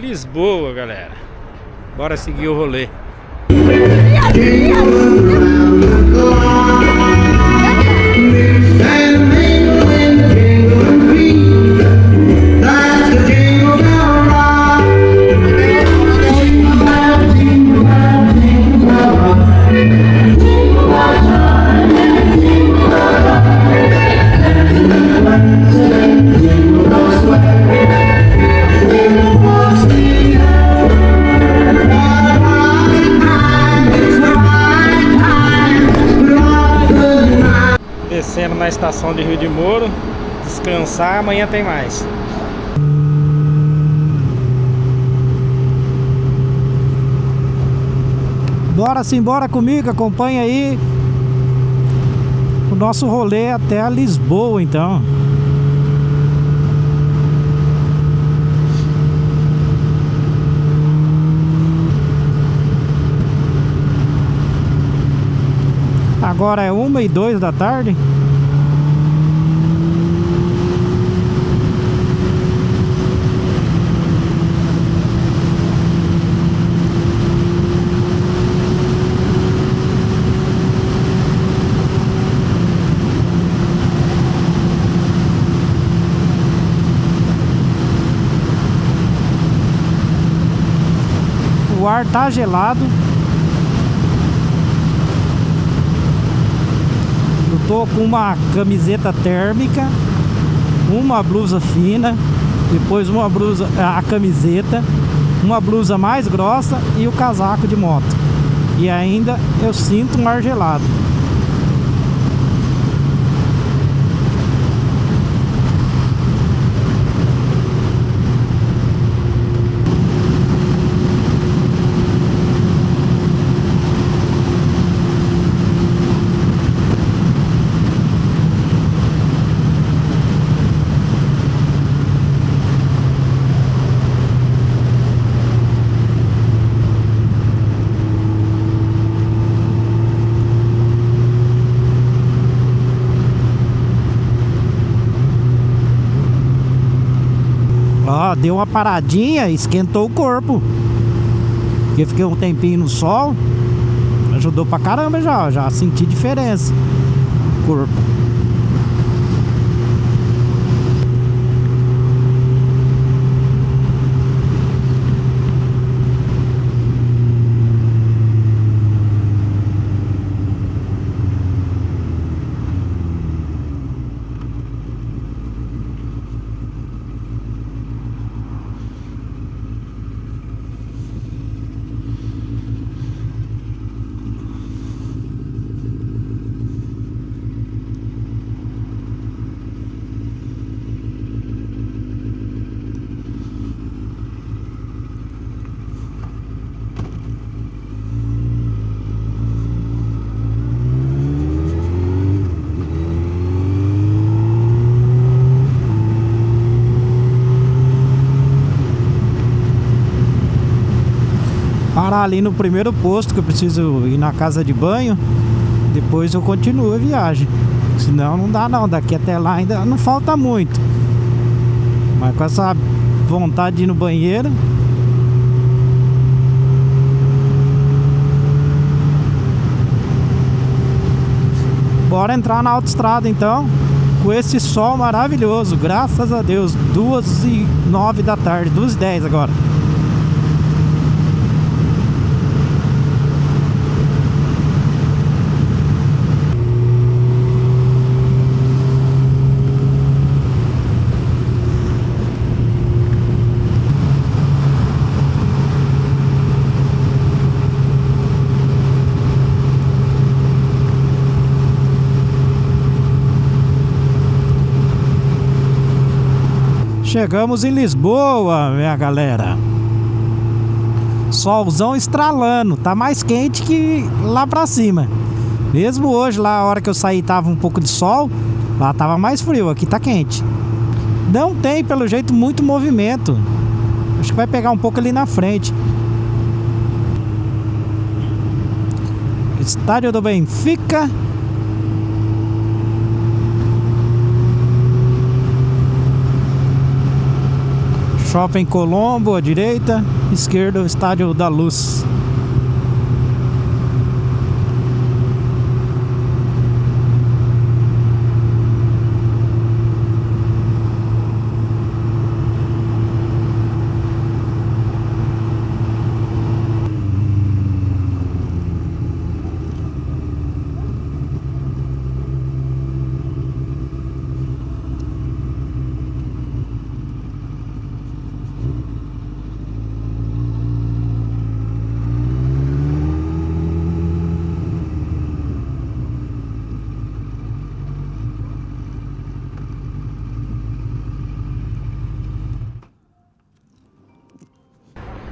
Lisboa, galera. Bora seguir o rolê. Descendo na estação de Rio de Moro, descansar, amanhã tem mais. Bora simbora comigo, acompanha aí o nosso rolê até a Lisboa, então. Agora é 1h02 da tarde. O ar tá gelado. Eu tô com uma camiseta térmica, uma blusa fina, depois uma blusa, a camiseta, uma blusa mais grossa e o casaco de moto. E ainda eu sinto um ar gelado. Ó, deu uma paradinha, esquentou o corpo. Porque fiquei um tempinho no sol. Ajudou pra caramba já senti diferença no corpo. Parar ali no primeiro posto que eu preciso ir na casa de banho. Depois eu continuo a viagem. Senão não dá não, daqui até lá ainda não falta muito. Mas com essa vontade de ir no banheiro. Bora entrar na autoestrada então. Com esse sol maravilhoso, graças a Deus. 2h09 da tarde, 2h10 agora. Chegamos em Lisboa, minha galera. Solzão estralando, tá mais quente que lá pra cima. Mesmo hoje, lá a hora que eu saí tava um pouco de sol, lá tava mais frio, aqui tá quente. Não tem, pelo jeito, muito movimento. Acho que vai pegar um pouco ali na frente. Estádio do Benfica. Shopping Colombo à direita, esquerda o Estádio da Luz.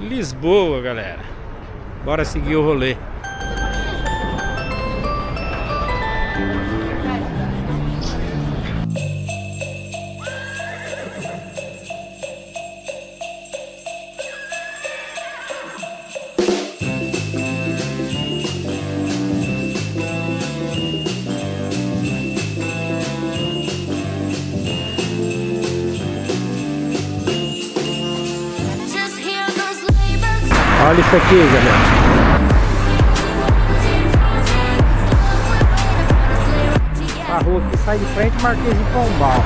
Lisboa, galera. Bora seguir o rolê. Olha isso aqui, galera. A rua que sai de frente, Marquês de Pombal.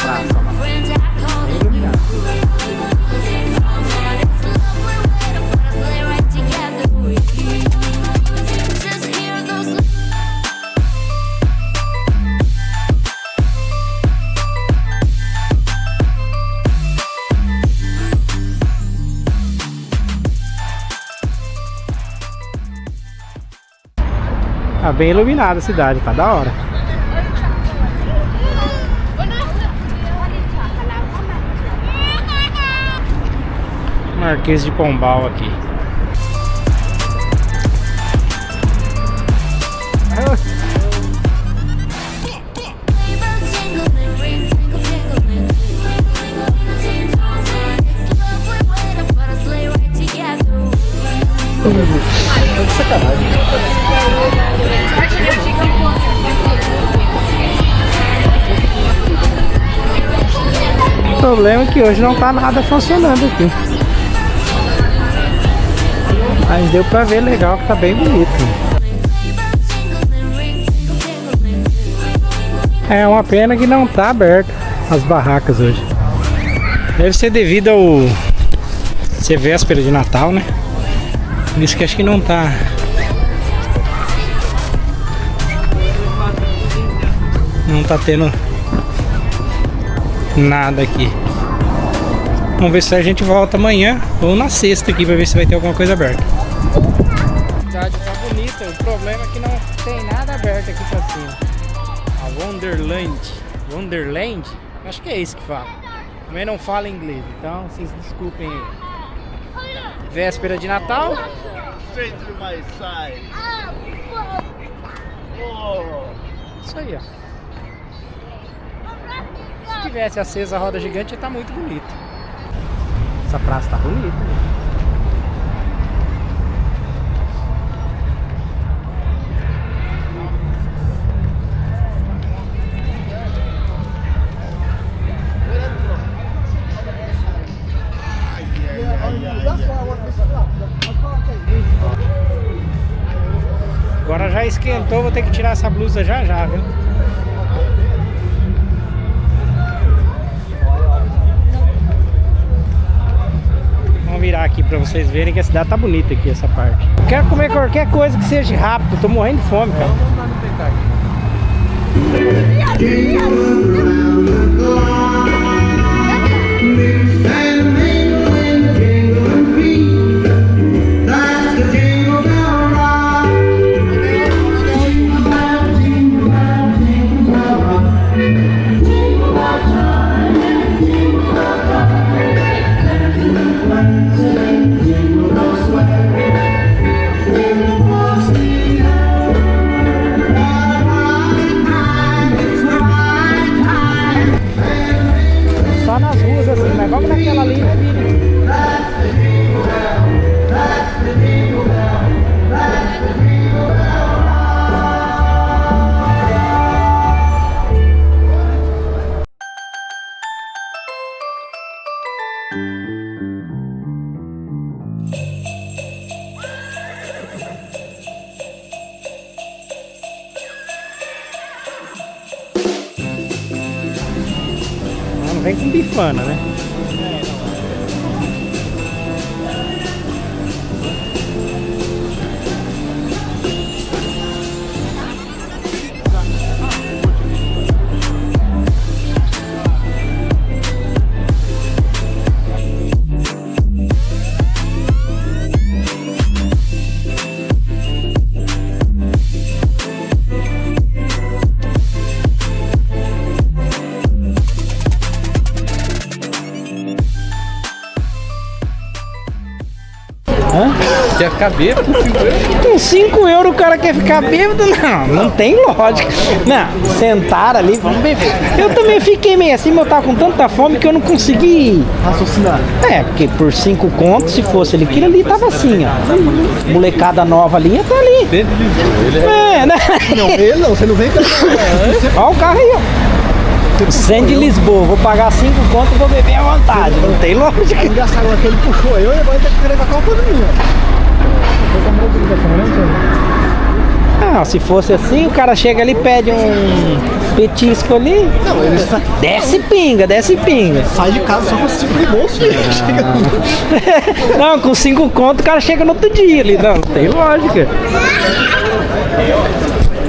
Praça, mano. Bem iluminado. Tá bem iluminada a cidade, tá da hora. Marquês de Pombal aqui. O problema é que hoje não tá nada funcionando aqui. Mas deu pra ver legal que tá bem bonito. É uma pena que não tá aberto as barracas hoje. Deve ser devido ao ser véspera de Natal, né? Por isso que acho que não tá. Não tá tendo nada aqui. Vamos ver se a gente volta amanhã ou na sexta aqui pra ver se vai ter alguma coisa aberta. A cidade tá bonita, o problema é que não tem nada aberto aqui pra cima. A Wonderland, acho que é isso que fala. Também não fala inglês, então vocês desculpem aí. Véspera de Natal. Isso aí, ó. Se tivesse acesa a roda gigante, ia tá muito bonito. Essa praça tá bonita, né? Agora já esquentou, vou ter que tirar essa blusa já, viu? Vamos virar aqui pra vocês verem que a cidade tá bonita aqui, essa parte. Quero comer qualquer coisa que seja rápido, tô morrendo de fome, cara. vem com bifana, né? Quer ficar bêbado com 5 euros? Com 5 euros o cara quer ficar bêbado? Não tem lógica. Não, sentar ali, vamos beber. Eu também fiquei meio assim, mas eu tava com tanta fome que eu não consegui Raciocinar. porque por 5 contos, se fosse ele, aquilo ali tava assim, ó. Molecada nova ali, ia tá ali. Ele Né? Não, ele não, você não vem com Olha o carro aí, ó. Sendo de Lisboa, vou pagar 5 contos e vou beber à vontade. Não tem lógica. Engraçado, que ele puxou eu e agora ele tá querendo a culpa minha. Ah, se fosse assim, o cara chega ali e pede um petisco ali. Não, ele Desce pinga. sai de casa só com 5 de bolso. Não, com 5 contos o cara chega no outro dia ali. Não tem lógica.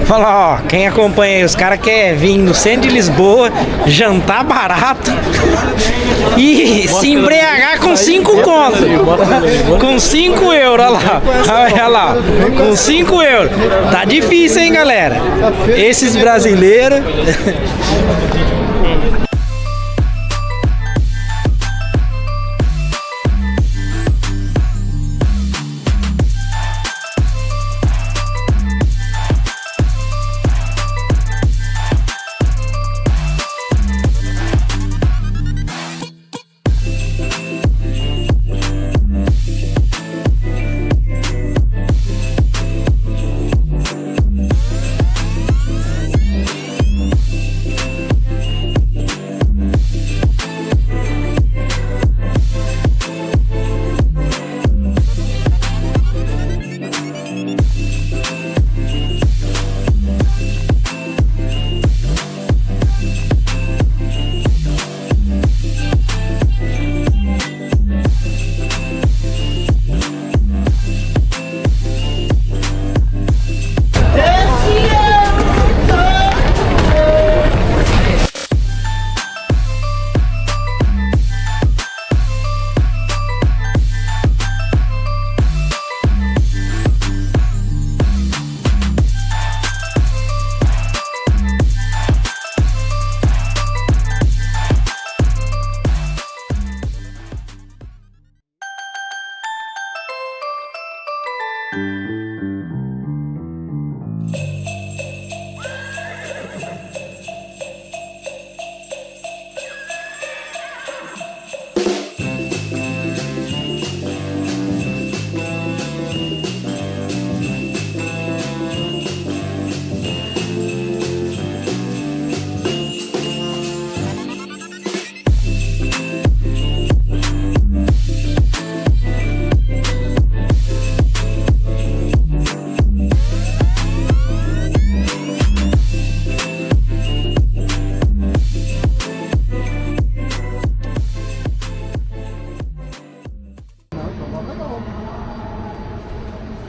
Fala, ó, quem acompanha aí, os caras querem vir no centro de Lisboa, jantar barato e se embriagar com 5 contos. Com 5 euros, olha lá. Olha lá, com 5 euros. Tá difícil, hein, galera? Esses brasileiros.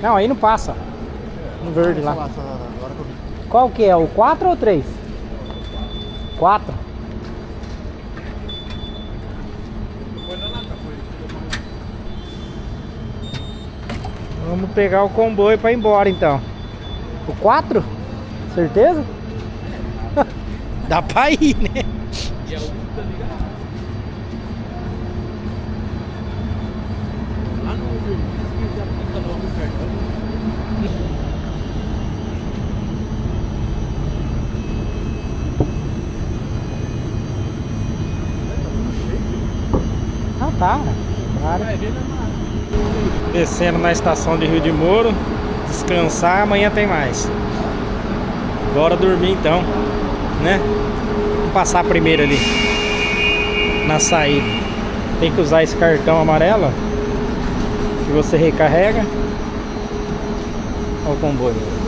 Não, aí não passa. No verde lá. Qual que é? O 4 ou o 3? 4. Vamos pegar o comboio para ir embora então. O 4? Certeza? Dá pra ir, né? Não tá, claro. Descendo na estação de Rio de Moro, descansar, amanhã tem mais. Bora dormir então, né? Vamos passar primeiro ali na saída. Tem que usar esse cartão amarelo que você recarrega. Olha o comboio.